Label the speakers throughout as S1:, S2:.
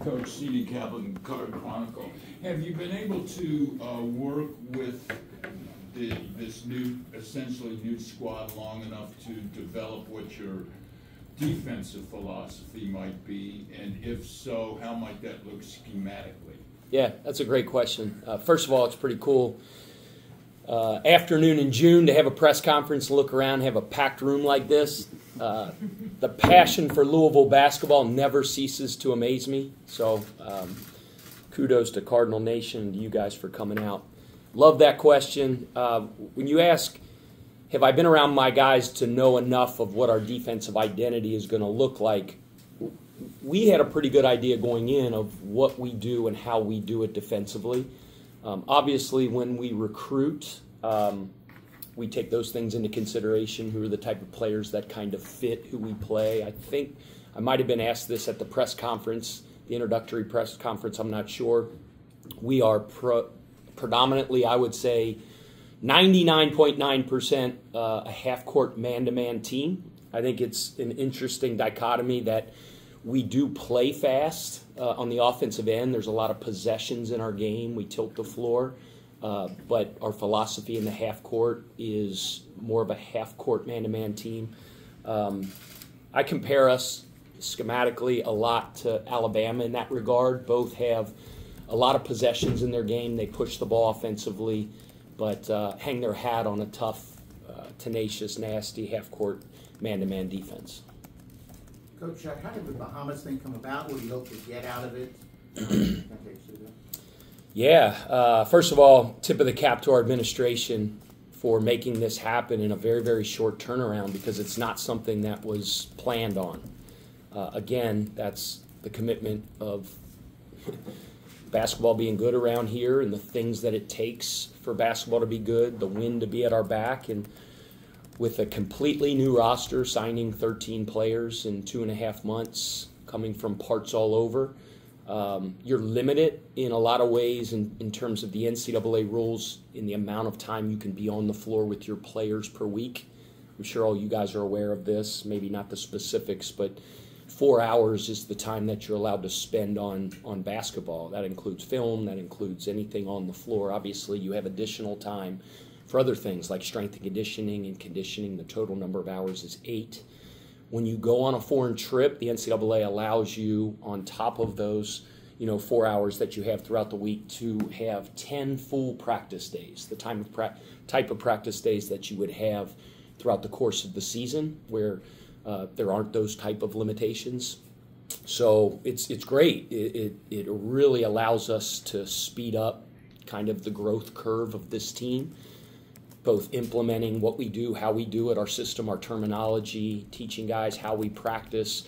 S1: Coach C.D. Kaplan, Card Chronicle. Have you been able to work with this new, essentially new squad long enough to develop what your defensive philosophy might be? And if so, how might that look schematically?
S2: Yeah, that's a great question. First of all, it's pretty cool. Afternoon in June to have a press conference, look around, have a packed room like this. The passion for Louisville basketball never ceases to amaze me. So kudos to Cardinal Nation and to you guys for coming out. Love that question. When you ask, have I been around my guys to know enough of what our defensive identity is going to look like? We had a pretty good idea going in of what we do and how we do it defensively. Obviously, when we recruit, we take those things into consideration, who are the type of players that kind of fit who we play. I think I might have been asked this at the press conference, the introductory press conference, I'm not sure. We are predominantly, I would say, 99.9% a half-court man-to-man team. I think it's an interesting dichotomy that we do play fast on the offensive end. There's a lot of possessions in our game. We tilt the floor. But our philosophy in the half court is more of a half court man-to-man team. I compare us schematically a lot to Alabama in that regard. Both have a lot of possessions in their game. They push the ball offensively, but hang their hat on a tough, tenacious, nasty half court man-to-man defense.
S3: Coach, how did the Bahamas thing come about? What do you hope to get out of it?
S2: Yeah, first of all, tip of the cap to our administration for making this happen in a very, very short turnaround, because it's not something that was planned on. Again, that's the commitment of basketball being good around here and the things that it takes for basketball to be good, the wind to be at our back, and with a completely new roster, signing 13 players in 2.5 months, coming from parts all over. You're limited in a lot of ways in terms of the NCAA rules in the amount of time you can be on the floor with your players per week. I'm sure all you guys are aware of this, maybe not the specifics, but 4 hours is the time that you're allowed to spend on basketball. That includes film, that includes anything on the floor. Obviously, you have additional time for other things like strength and conditioning and conditioning. The total number of hours is 8. When you go on a foreign trip, the NCAA allows you, on top of those 4 hours that you have throughout the week, to have 10 full practice days, the type of practice days that you would have throughout the course of the season, where there aren't those type of limitations. So it's great. It really allows us to speed up kind of the growth curve of this team, both implementing what we do, how we do it, our system, our terminology, teaching guys how we practice.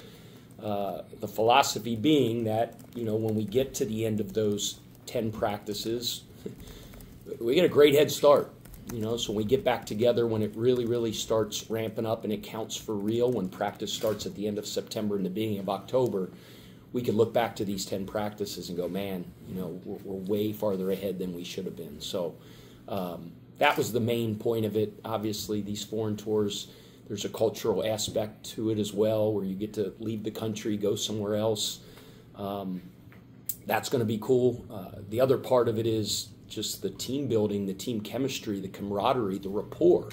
S2: The philosophy being that, when we get to the end of those 10 practices, we get a great head start. So when we get back together, when it really, really starts ramping up and it counts for real, when practice starts at the end of September and the beginning of October, we can look back to these 10 practices and go, man, we're way farther ahead than we should have been. So that was the main point of it. Obviously, these foreign tours, there's a cultural aspect to it as well, where you get to leave the country, go somewhere else. That's going to be cool. The other part of it is just the team building, the team chemistry, the camaraderie, the rapport,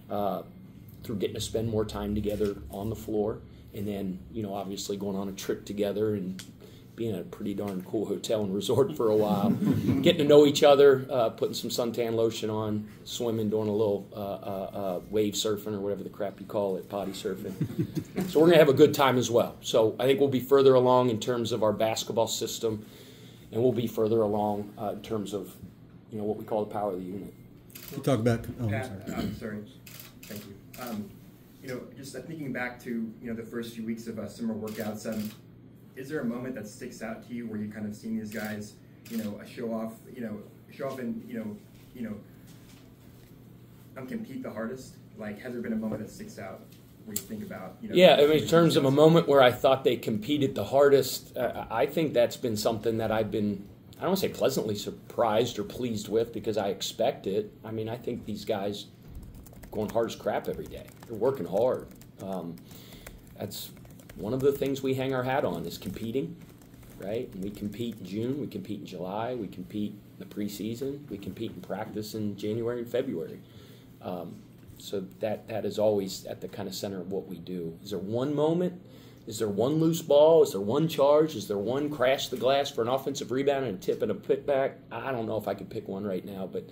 S2: through getting to spend more time together on the floor. And then, obviously going on a trip together and being at a pretty darn cool hotel and resort for a while, getting to know each other, putting some suntan lotion on, swimming, doing a little wave surfing or whatever the crap you call it, potty surfing. So we're going to have a good time as well. So I think we'll be further along in terms of our basketball system, and we'll be further along in terms of what we call the power of the unit.
S4: You talk about.
S5: I'm sorry. Thank you. Just thinking back to the first few weeks of summer workouts. Is there a moment that sticks out to you where you kind of seen these guys, show off and compete the hardest? Like, has there been a moment that sticks out where you think about?
S2: Yeah, in terms of a moment where I thought they competed the hardest, I think that's been something that I've been, I don't want to say pleasantly surprised or pleased with, because I expect it. I mean, I think these guys going hard as crap every day. They're working hard. That's one of the things we hang our hat on, is competing. right? And we compete in June, we compete in July, we compete in the preseason, we compete in practice in January and February. So that is always at the kind of center of what we do. Is there one moment? Is there one loose ball? Is there one charge? Is there one crash the glass for an offensive rebound and a tip and a putback? I don't know if I could pick one right now, but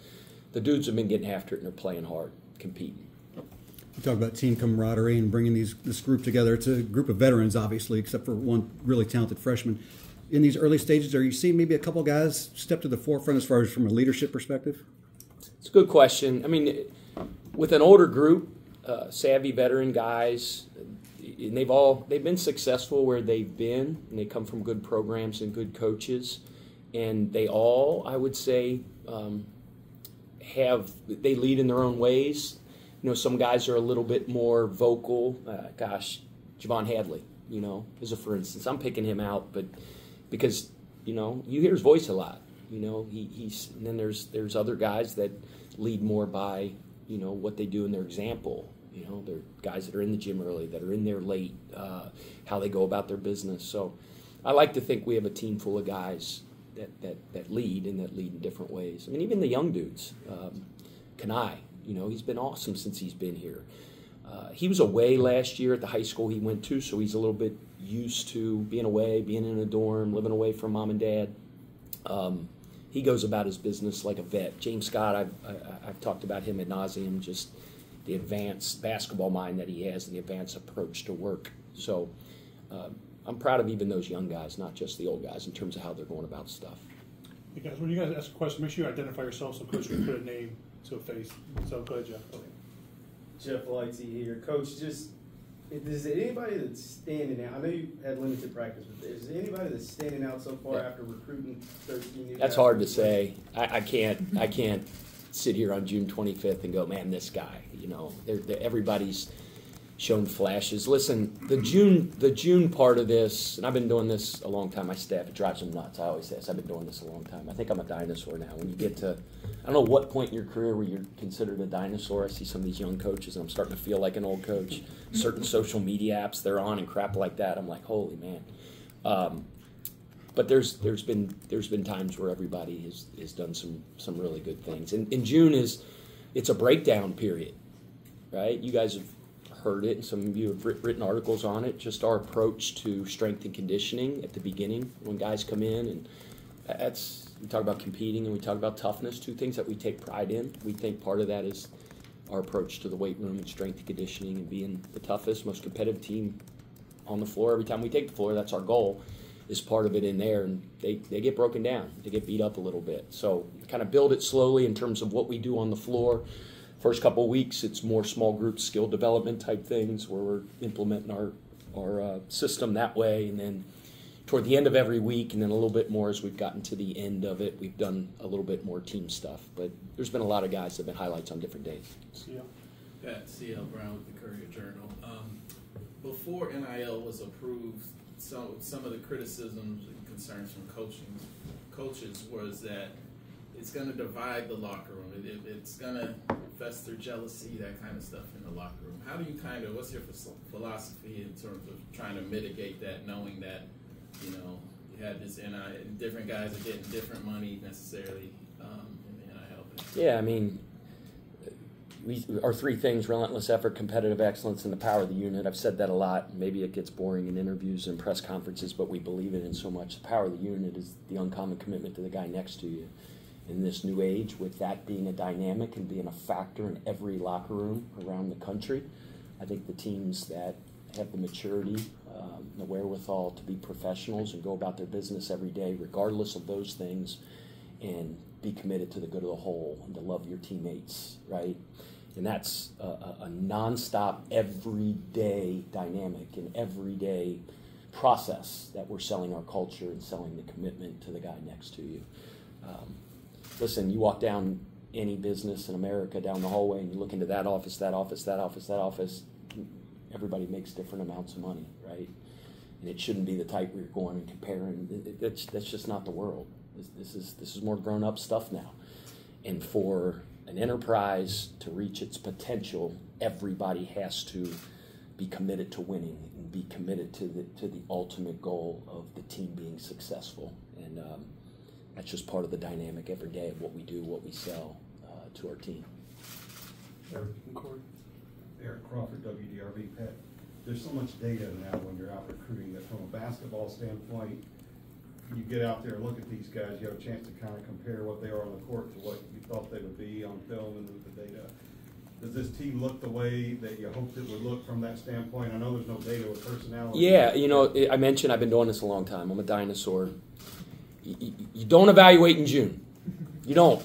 S2: the dudes have been getting after it and they're playing hard, competing.
S4: You talk about team camaraderie and bringing this group together. It's a group of veterans, obviously, except for one really talented freshman. In these early stages, are you seeing maybe a couple guys step to the forefront as far as from a leadership perspective?
S2: It's a good question. I mean, with an older group, savvy veteran guys, and they've been successful where they've been, and they come from good programs and good coaches, and they all, I would say, they lead in their own ways. You know, some guys are a little bit more vocal. Javon Hadley, you know, is a for instance. I'm picking him out, but because, you know, you hear his voice a lot. You know, he's and then there's other guys that lead more by, you know, what they do in their example. You know, they're guys that are in the gym early, that are in there late, how they go about their business. So I like to think we have a team full of guys that lead and that lead in different ways. I mean, even the young dudes, Kanai, you know, he's been awesome since he's been here. He was away last year at the high school he went to, so he's a little bit used to being away, being in a dorm, living away from mom and dad. He goes about his business like a vet. James Scott, I've talked about him ad nauseum, just the advanced basketball mind that he has and the advanced approach to work. So I'm proud of even those young guys, not just the old guys, in terms of how they're going about stuff.
S6: Hey guys, when you guys ask a question, make sure you identify yourself so Coach can put a name to a face. So go ahead, Jeff. Okay.
S7: Jeff Lightsey here. Coach, just is there anybody that's standing out? I know you had limited practice, but is there anybody that's standing out so far after recruiting 13 new guys?
S2: That's hard to say. I can't sit here on June 25th and go, man, this guy. You know, everybody's shown flashes. Listen, the June part of this, and I've been doing this a long time. My staff, it drives them nuts. I always say this. I've been doing this a long time. I think I'm a dinosaur now. When you get to, I don't know what point in your career where you're considered a dinosaur. I see some of these young coaches, and I'm starting to feel like an old coach. Certain social media apps they're on and crap like that. I'm like, holy man. But there's been times where everybody has done some really good things. And in June it's a breakdown period, right? You guys have heard it, and some of you have written articles on it. Just our approach to strength and conditioning at the beginning when guys come in, and we talk about competing and we talk about toughness, two things that we take pride in. We think part of that is our approach to the weight room and strength and conditioning and being the toughest, most competitive team on the floor every time we take the floor. That's our goal. Is part of it in there, and they get broken down. They get beat up a little bit. So kind of build it slowly in terms of what we do on the floor. First couple of weeks, it's more small group skill development type things where we're implementing our system that way. And then toward the end of every week, and then a little bit more as we've gotten to the end of it, we've done a little bit more team stuff. But there's been a lot of guys that have been highlights on different days.
S6: Yeah.
S8: Pat C.L. Brown with the Courier-Journal. Before NIL was approved, some of the criticisms and concerns from coaches was that it's going to divide the locker room. It's going to fester jealousy, that kind of stuff in the locker room. How do you what's your philosophy in terms of trying to mitigate that, knowing that, you know, you have this NIL, different guys are getting different money necessarily in the NIL thing?
S2: Yeah, I mean, our three things: relentless effort, competitive excellence, and the power of the unit. I've said that a lot. Maybe it gets boring in interviews and press conferences, but we believe it in so much. The power of the unit is the uncommon commitment to the guy next to you. In this new age, with that being a dynamic and being a factor in every locker room around the country, I think the teams that have the maturity, the wherewithal to be professionals and go about their business every day, regardless of those things, and be committed to the good of the whole and to love your teammates, right? And that's a nonstop, everyday dynamic and everyday process that we're selling our culture and selling the commitment to the guy next to you. Listen, you walk down any business in America down the hallway and you look into that office, that office, that office, that office, everybody makes different amounts of money, right? And it shouldn't be the type where you're going and comparing. That's just not the world. This is more grown-up stuff now. And for an enterprise to reach its potential, everybody has to be committed to winning and and be committed to the ultimate goal of the team being successful. And that's just part of the dynamic every day of what we do, what we sell to our team.
S6: Eric and Corey.
S9: Eric Crawford, WDRB. Pat, there's so much data now when you're out recruiting that from a basketball standpoint, you get out there and look at these guys, you have a chance to kind of compare what they are on the court to what you thought they would be on film and with the data. Does this team look the way that you hoped it would look from that standpoint? I know there's no data with personality.
S2: Yeah, you know, I mentioned I've been doing this a long time. I'm a dinosaur. You don't evaluate in June. You don't.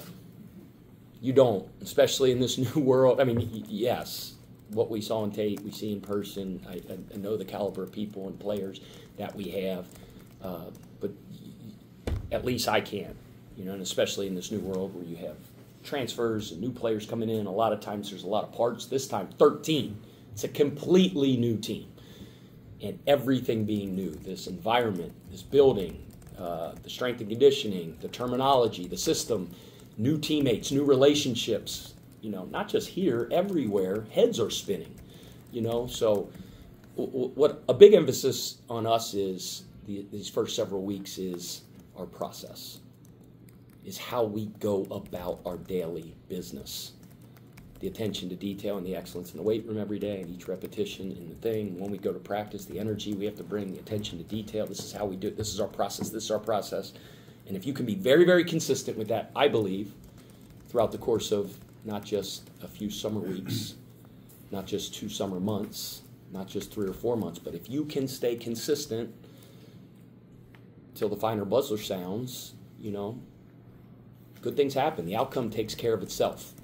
S2: You don't, especially in this new world. I mean, yes, what we saw on tape, we see in person. I know the caliber of people and players that we have, but at least I can, you know, and especially in this new world where you have transfers and new players coming in. A lot of times there's a lot of parts. This time, 13. It's a completely new team, and everything being new. This environment, this building, the strength and conditioning, the terminology, the system, new teammates, new relationships, you know, not just here, everywhere, heads are spinning, you know. So what a big emphasis on us is these first several weeks is our process, is how we go about our daily business. The attention to detail and the excellence in the weight room every day and each repetition in the thing. When we go to practice, the energy we have to bring, the attention to detail. This is how we do it. This is our process. This is our process. And if you can be very, very consistent with that, I believe, throughout the course of not just a few summer weeks, not just 2 summer months, not just 3 or 4 months, but if you can stay consistent till the final buzzer sounds, you know, good things happen. The outcome takes care of itself.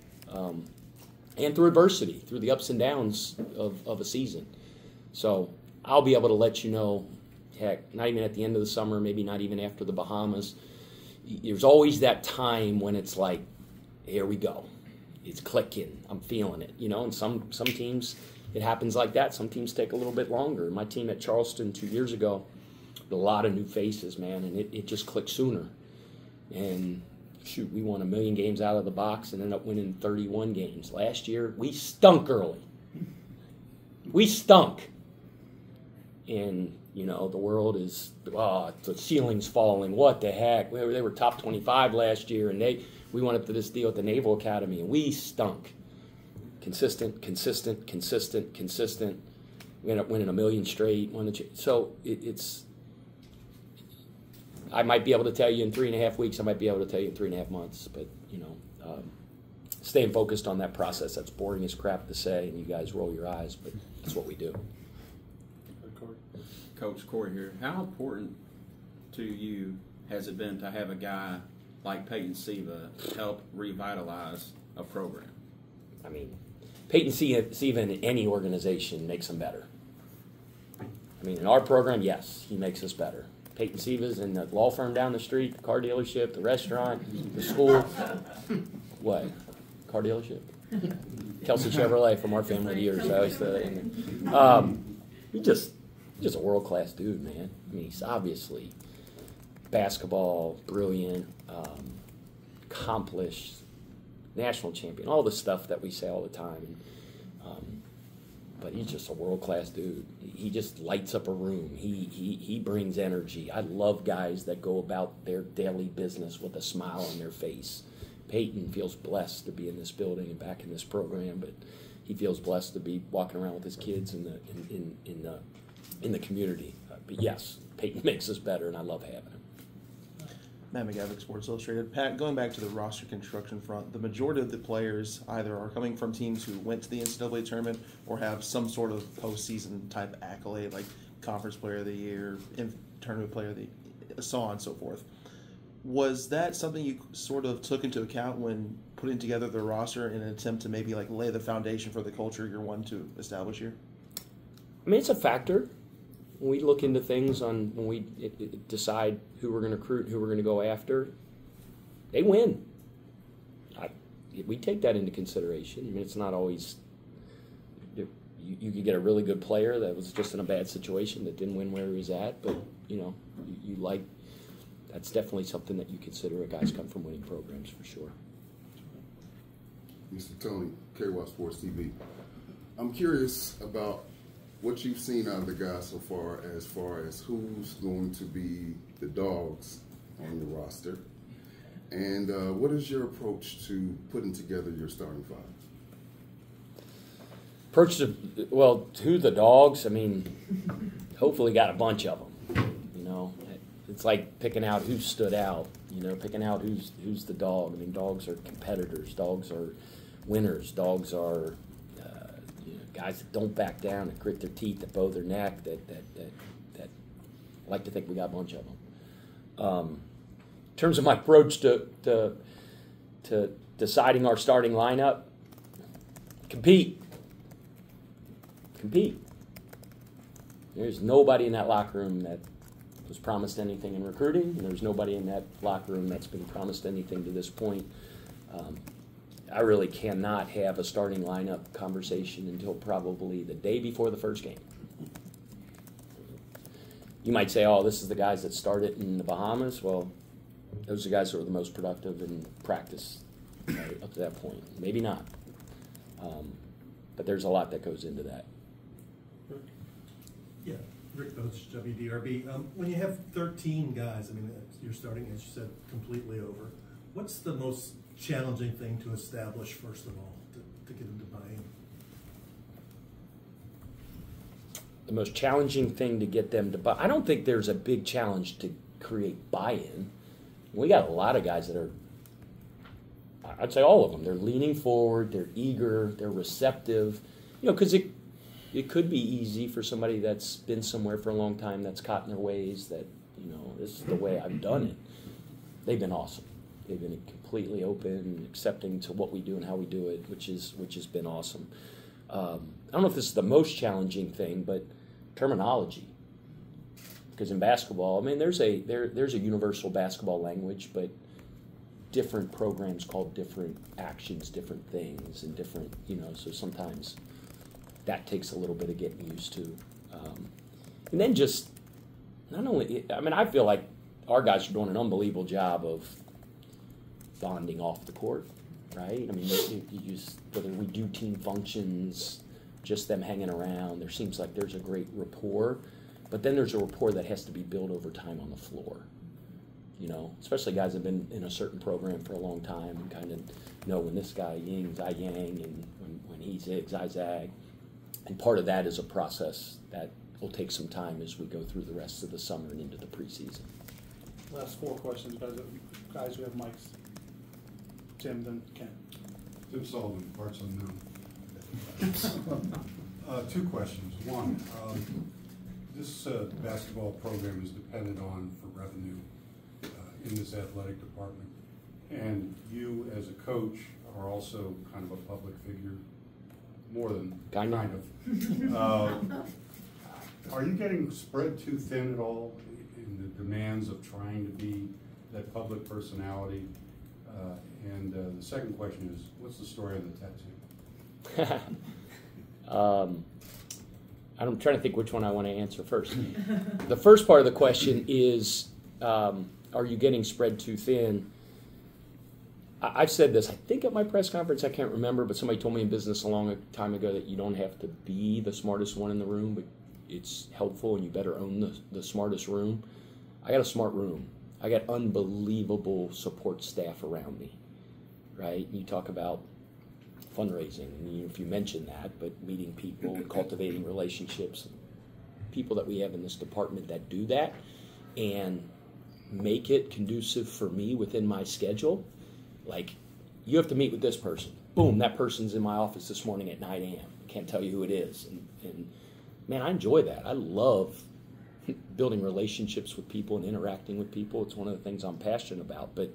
S2: And through adversity, through the ups and downs of a season. So I'll be able to let you know, heck, not even at the end of the summer, maybe not even after the Bahamas. There's always that time when it's like, here we go. It's clicking. I'm feeling it, you know. And some teams, it happens like that. Some teams take a little bit longer. My team at Charleston 2 years ago, a lot of new faces, man, and it just clicked sooner. And shoot, we won 1 million games out of the box and ended up winning 31 games. Last year, we stunk early. We stunk. And, you know, the world is, the ceiling's falling. What the heck? They were top 25 last year, and we went up to this deal at the Naval Academy, and we stunk. Consistent. We ended up winning 1 million straight. So it's... I might be able to tell you in 3.5 weeks. I might be able to tell you in 3.5 months. But, you know, staying focused on that process, that's boring as crap to say, and you guys roll your eyes, but that's what we do.
S10: Coach Corey here. How important to you has it been to have a guy like Peyton Siva help revitalize a program?
S2: I mean, Peyton Siva in any organization makes them better. I mean, in our program, yes, he makes us better. Peyton Siva's in the law firm down the street, the car dealership, the restaurant, the school. What? Car dealership? Kelsey Chevrolet from our family of years. I always say that. He's just a world-class dude, man. I mean, he's obviously basketball, brilliant, accomplished, national champion, all the stuff that we say all the time. But he's just a world-class dude. He just lights up a room. He brings energy. I love guys that go about their daily business with a smile on their face. Peyton feels blessed to be in this building and back in this program, but he feels blessed to be walking around with his kids in the community. But yes, Peyton makes us better, and I love having him.
S11: Matt McGavick, Sports Illustrated. Pat, going back to the roster construction front, the majority of the players either are coming from teams who went to the NCAA tournament or have some sort of postseason type accolade, like Conference Player of the Year, Tournament Player of the Year, so on and so forth. Was that something you sort of took into account when putting together the roster in an attempt to maybe like lay the foundation for the culture you're wanting to establish here?
S2: I mean, it's a factor. When we look into things when we decide who we're going to recruit, who we're going to go after, they win. We take that into consideration. I mean, it's not always you could get a really good player that was just in a bad situation that didn't win where he was at, but you know, you like that's definitely something that you consider. Guys come from winning programs for sure.
S12: Mr. Tony, KY Sports TV. I'm curious about what you've seen out of the guys so far as who's going to be the dogs on your roster, and what is your approach to putting together your starting five?
S2: Approach to, well, to the dogs, I mean, hopefully got a bunch of them. You know, it's like picking out who stood out. You know, picking out who's the dog. I mean, dogs are competitors. Dogs are winners. Dogs are guys that don't back down, that grit their teeth, that bow their neck. That I like to think we got a bunch of them. In terms of my approach to deciding our starting lineup, compete. There's nobody in that locker room that was promised anything in recruiting, and there's nobody in that locker room that's been promised anything to this point. I really cannot have a starting lineup conversation until probably the day before the first game. You might say, oh, this is the guys that started in the Bahamas. Well, those are the guys that were the most productive in practice up to that point. Maybe not. But there's a lot that goes into that.
S13: Yeah, Rick Boach, WDRB. When you have 13 guys, I mean, you're starting, as you said, completely over. What's the most challenging thing to establish, first of all, to get them to buy in?
S2: The most challenging thing to get them to buy. I don't think there's a big challenge to create buy-in. We got a lot of guys that are, I'd say all of them, they're leaning forward, they're eager, they're receptive. You know, because it could be easy for somebody that's been somewhere for a long time, that's caught in their ways, that, you know, this is the way I've done it. They've been awesome. They've been completely open and accepting to what we do and how we do it, which has been awesome. I don't know if this is the most challenging thing, but terminology. Because in basketball, I mean, there's a universal basketball language, but different programs call different actions different things, and different, you know, so sometimes that takes a little bit of getting used to. And then just, not only, I mean, I feel like our guys are doing an unbelievable job of bonding off the court, right? I mean, you just, whether we do team functions, just them hanging around, there seems like there's a great rapport, but then there's a rapport that has to be built over time on the floor. You know, especially guys that have been in a certain program for a long time and kind of know when this guy yings, I yang, and when he zigs, I zag. And part of that is a process that will take some time as we go through the rest of the summer and into the preseason.
S6: Last 4 questions, guys who have mics. Tim, then Ken.
S9: Tim Sullivan, parts unknown. 2 questions. One, this basketball program is dependent on for revenue in this athletic department, and you as a coach are also kind of a public figure, more than kind of. Are you getting spread too thin at all in the demands of trying to be that public personality? And the second question is, what's the story of the tattoo?
S2: I'm trying to think which one I want to answer first. The first part of the question is, are you getting spread too thin? I've said this, I think at my press conference, I can't remember, but somebody told me in business a long time ago that you don't have to be the smartest one in the room, but it's helpful and you better own the smartest room. I got a smart room. I got unbelievable support staff around me, right? You talk about fundraising, and if you mention that, but meeting people, cultivating relationships, people that we have in this department that do that and make it conducive for me within my schedule. Like, you have to meet with this person. Boom, that person's in my office this morning at 9 a.m. Can't tell you who it is. And man, I enjoy that. I love building relationships with people and interacting with people. It's one of the things I'm passionate about. But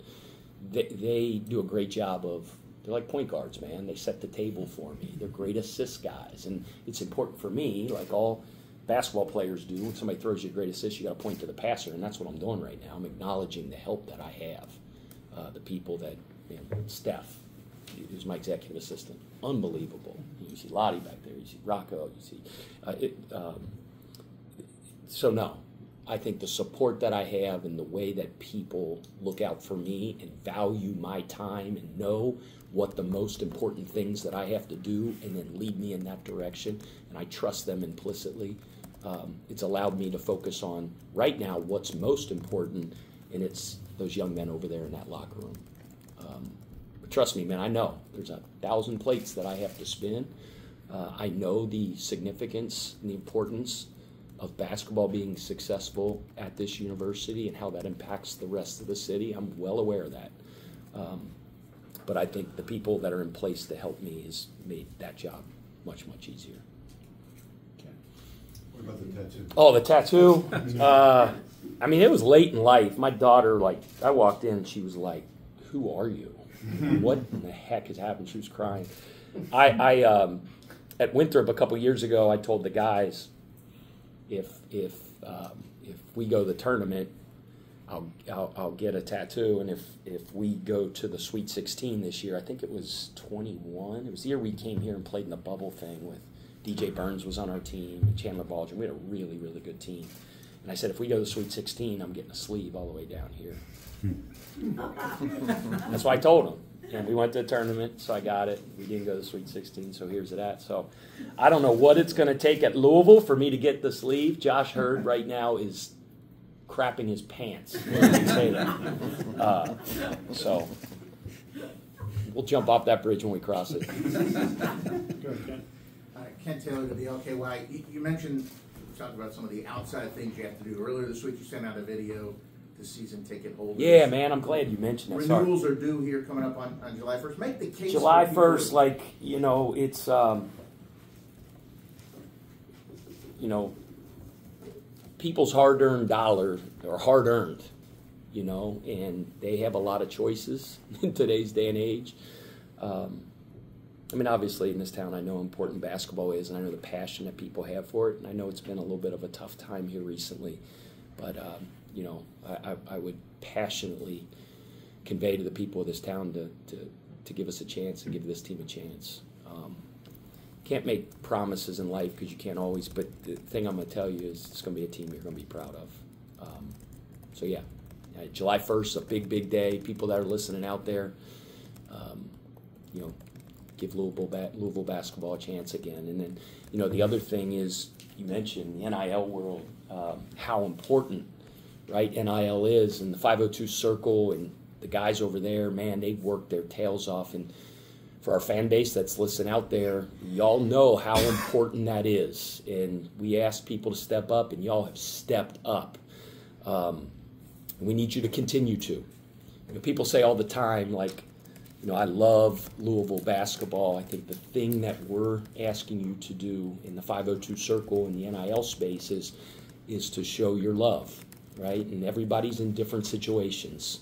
S2: they do a great job of, they're like point guards, man. They set the table for me. They're great assist guys. And it's important for me, like all basketball players do, when somebody throws you a great assist, you got to point to the passer, and that's what I'm doing right now. I'm acknowledging the help that I have, the people that, you know, Steph, who's my executive assistant, unbelievable. You see Lottie back there, you see Rocco, you see, so no, I think the support that I have and the way that people look out for me and value my time and know what the most important things that I have to do and then lead me in that direction, and I trust them implicitly, it's allowed me to focus on right now what's most important, and it's those young men over there in that locker room. But trust me, man, I know there's 1,000 plates that I have to spin. I know the significance and the importance of basketball being successful at this university and how that impacts the rest of the city. I'm well aware of that. But I think the people that are in place to help me has made that job much, much easier.
S9: What about the tattoo?
S2: Oh, the tattoo? I mean, it was late in life. My daughter, I walked in, she was like, "Who are you? What in the heck has happened?" She was crying. At Winthrop a couple years ago, I told the guys, if we go to the tournament, I'll get a tattoo, and if we go to the Sweet 16 this year, I think it was 21. It was the year we came here and played in the bubble thing with DJ Burns was on our team and Chandler Baldwin. We had a really, really good team. And I said, if we go to the Sweet 16, I'm getting a sleeve all the way down here. That's what I told him. And we went to the tournament, so I got it. We didn't go to the Sweet 16, so here's it at. So I don't know what it's going to take at Louisville for me to get the sleeve. Josh Hurd right now is crapping his pants. Say that. So we'll jump off that bridge when we cross it.
S3: Ken Taylor to the LKY. You mentioned, talked about some of the outside things you have to do. Earlier this week, you sent out a video to season ticket holders.
S2: Yeah, man, I'm glad you mentioned that.
S3: Renewals are due here coming up on July 1st. Make the case.
S2: July 1st, it's, people's hard-earned dollar or hard-earned, and they have a lot of choices in today's day and age. Obviously in this town, I know how important basketball is, and I know the passion that people have for it, and I know it's been a little bit of a tough time here recently, but, I would passionately convey to the people of this town to give us a chance and give this team a chance. Can't make promises in life because you can't always, but the thing I'm going to tell you is it's going to be a team you're going to be proud of. July 1st, a big, big day. People that are listening out there, give Louisville basketball a chance again. And then, the other thing is, you mentioned the NIL world, how important, right, NIL is, and the 502 circle and the guys over there, man, they've worked their tails off. And for our fan base that's listening out there, y'all know how important that is. And we ask people to step up, and y'all have stepped up. We need you to continue to. People say all the time, I love Louisville basketball. I think the thing that we're asking you to do in the 502 circle and the NIL space is to show your love, right? And everybody's in different situations,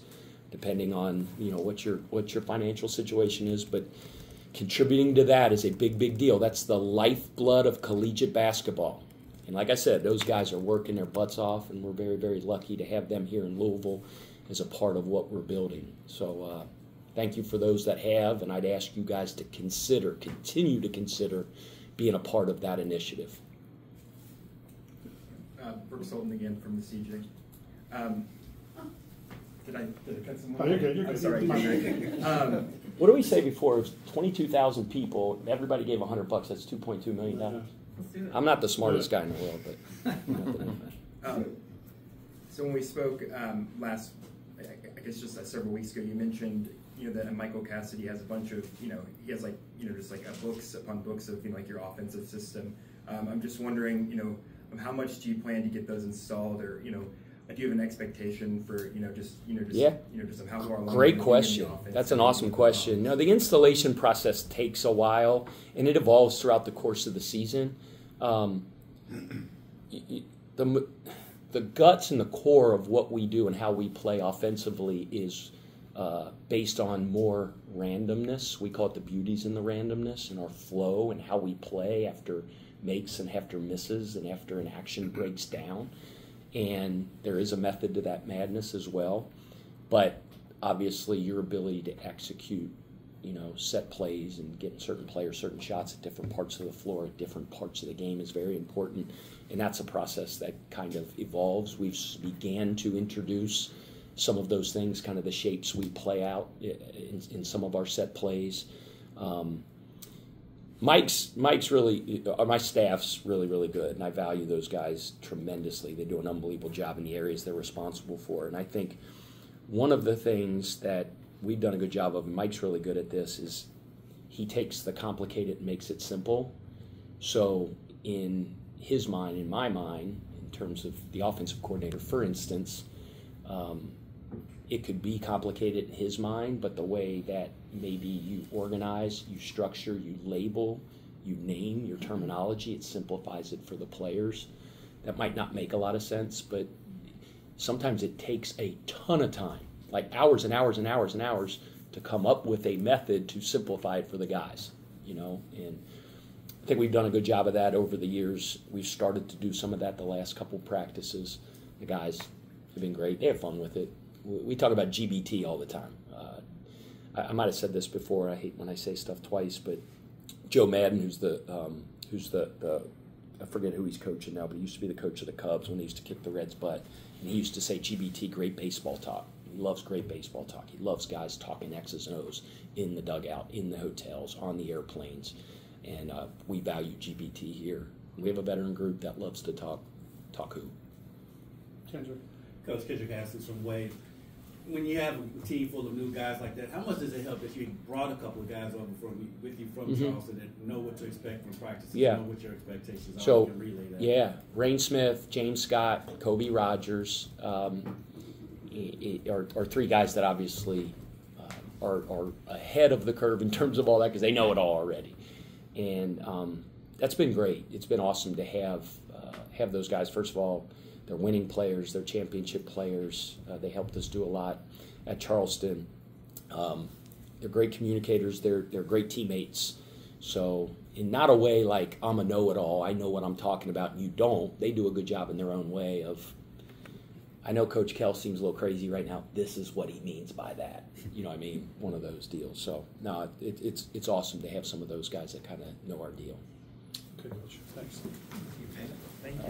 S2: depending on what your financial situation is. But contributing to that is a big, big deal. That's the lifeblood of collegiate basketball. And like I said, those guys are working their butts off, and we're very, very lucky to have them here in Louisville as a part of what we're building. So thank you for those that have, and I'd ask you guys to continue to consider being a part of that initiative.
S5: Brooks Holton again from the CJ. Did I cut someone?
S6: Oh, you're good.
S5: I'm sorry.
S2: What did we say before? It was 22,000 people. Everybody gave $100. That's $2.2 million. I'm not the smartest guy in the world, but.
S5: So when we spoke last, I guess just several weeks ago, you mentioned that Michael Cassidy has a bunch of he has just books upon books of your offensive system. I'm just wondering how much do you plan to get those installed, or do you have an expectation for just how far along?
S2: Great question. That's an awesome question. The installation process takes a while, and it evolves throughout the course of the season. The guts and the core of what we do and how we play offensively is based on more randomness. We call it the beauties in the randomness and our flow and how we play after makes and after misses and after an action breaks down. And there is a method to that madness as well. But obviously your ability to execute set plays and getting certain players certain shots at different parts of the floor at different parts of the game is very important, and that's a process that kind of evolves. We've began to introduce some of those things, kind of the shapes we play out in some of our set plays. Mike's really, my staff's really good, and I value those guys tremendously. They do an unbelievable job in the areas they're responsible for, and I think one of the things that we've done a good job of, and Mike's really good at this, is he takes the complicated and makes it simple. So in his mind, in my mind, in terms of the offensive coordinator, for instance, it could be complicated in his mind, but the way that maybe you organize, you structure, you label, you name your terminology, it simplifies it for the players. That might not make a lot of sense, but sometimes it takes a ton of time, like hours and hours and hours and hours, to come up with a method to simplify it for the guys, and I think we've done a good job of that over the years. We've started to do some of that the last couple practices. The guys have been great. They have fun with it. We talk about GBT all the time. I might have said this before. I hate when I say stuff twice, but Joe Madden, who's the I forget who he's coaching now, but he used to be the coach of the Cubs when he used to kick the Reds' butt, and he used to say GBT, great baseball talk. He loves great baseball talk. He loves guys talking X's and O's in the dugout, in the hotels, on the airplanes, and we value GBT here. We have a veteran group that loves to talk hoop.
S6: Kendrick.
S14: Coach Kendrick asked this from Wade. When you have a team full of new guys like that, how much does it help that you brought a couple of guys over with you from Charleston that know what to expect from practices, know what your expectations are,
S2: so,
S14: and relay that?
S2: Yeah, Rain Smith, James Scott, Kobe Rogers are three guys that obviously are ahead of the curve in terms of all that because they know it all already. And that's been great. It's been awesome to have those guys. First of all, they're winning players. They're championship players. They helped us do a lot at Charleston. They're great communicators. They're great teammates. So in not a way like I'm a know-it-all, I know what I'm talking about, and you don't. They do a good job in their own way of, I know Coach Kelsey seems a little crazy right now. This is what he means by that. You know what I mean? One of those deals. So, no, it's awesome to have some of those guys that kind of know our deal.
S6: Okay, Coach. Thanks.
S5: Thank you.